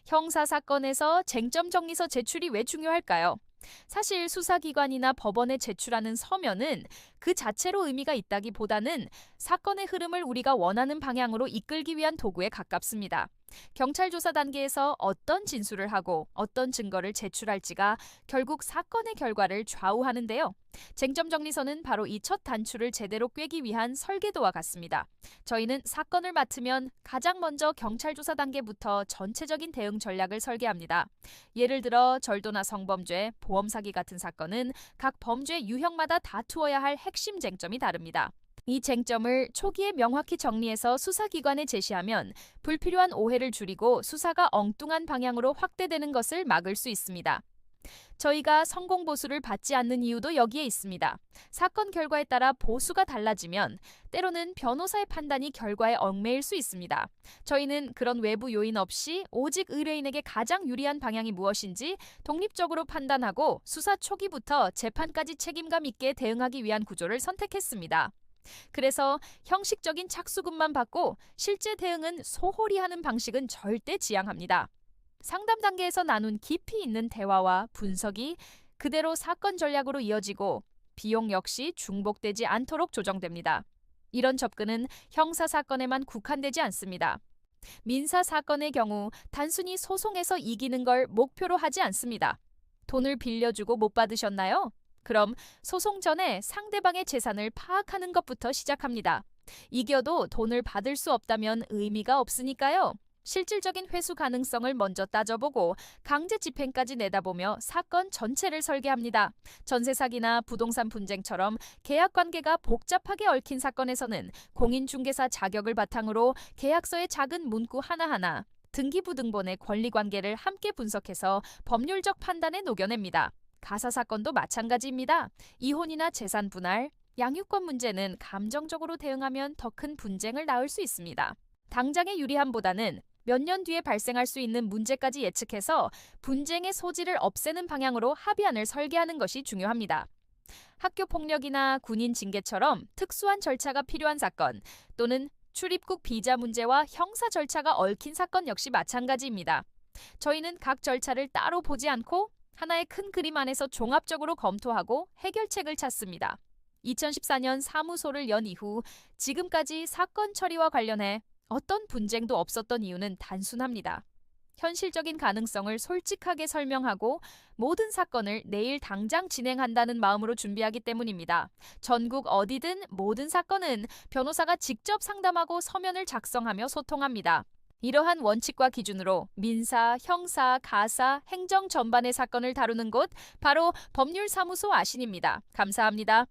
형사 사건에서 쟁점 정리서 제출이 왜 중요할까요? 사실 수사기관이나 법원에 제출하는 서면은 그 자체로 의미가 있다기보다는 사건의 흐름을 우리가 원하는 방향으로 이끌기 위한 도구에 가깝습니다. 경찰 조사 단계에서 어떤 진술을 하고 어떤 증거를 제출할지가 결국 사건의 결과를 좌우하는데요. 쟁점 정리서는 바로 이 첫 단추를 제대로 꿰기 위한 설계도와 같습니다. 저희는 사건을 맡으면 가장 먼저 경찰 조사 단계부터 전체적인 대응 전략을 설계합니다. 예를 들어 절도나 성범죄, 보험 사기 같은 사건은 각 범죄 유형마다 다투어야 할 핵심 쟁점이 다릅니다. 이 쟁점을 초기에 명확히 정리해서 수사기관에 제시하면 불필요한 오해를 줄이고 수사가 엉뚱한 방향으로 확대되는 것을 막을 수 있습니다. 저희가 성공 보수를 받지 않는 이유도 여기에 있습니다. 사건 결과에 따라 보수가 달라지면 때로는 변호사의 판단이 결과에 얽매일 수 있습니다. 저희는 그런 외부 요인 없이 오직 의뢰인에게 가장 유리한 방향이 무엇인지 독립적으로 판단하고 수사 초기부터 재판까지 책임감 있게 대응하기 위한 구조를 선택했습니다. 그래서 형식적인 착수금만 받고 실제 대응은 소홀히 하는 방식은 절대 지양합니다. 상담 단계에서 나눈 깊이 있는 대화와 분석이 그대로 사건 전략으로 이어지고 비용 역시 중복되지 않도록 조정됩니다. 이런 접근은 형사 사건에만 국한되지 않습니다. 민사 사건의 경우 단순히 소송에서 이기는 걸 목표로 하지 않습니다. 돈을 빌려주고 못 받으셨나요? 그럼 소송 전에 상대방의 재산을 파악하는 것부터 시작합니다. 이겨도 돈을 받을 수 없다면 의미가 없으니까요. 실질적인 회수 가능성을 먼저 따져보고 강제 집행까지 내다보며 사건 전체를 설계합니다. 전세 사기나 부동산 분쟁처럼 계약 관계가 복잡하게 얽힌 사건에서는 공인중개사 자격을 바탕으로 계약서의 작은 문구 하나하나, 등기부등본의 권리관계를 함께 분석해서 법률적 판단에 녹여냅니다. 가사 사건도 마찬가지입니다. 이혼이나 재산 분할, 양육권 문제는 감정적으로 대응하면 더 큰 분쟁을 낳을 수 있습니다. 당장의 유리함보다는 몇 년 뒤에 발생할 수 있는 문제까지 예측해서 분쟁의 소지를 없애는 방향으로 합의안을 설계하는 것이 중요합니다. 학교 폭력이나 군인 징계처럼 특수한 절차가 필요한 사건 또는 출입국 비자 문제와 형사 절차가 얽힌 사건 역시 마찬가지입니다. 저희는 각 절차를 따로 보지 않고 하나의 큰 그림 안에서 종합적으로 검토하고 해결책을 찾습니다. 2014년 사무소를 연 이후 지금까지 사건 처리와 관련해 어떤 분쟁도 없었던 이유는 단순합니다. 현실적인 가능성을 솔직하게 설명하고 모든 사건을 내일 당장 진행한다는 마음으로 준비하기 때문입니다. 전국 어디든 모든 사건은 변호사가 직접 상담하고 서면을 작성하며 소통합니다. 이러한 원칙과 기준으로 민사, 형사, 가사, 행정 전반의 사건을 다루는 곳 바로 법률사무소 아신입니다. 감사합니다.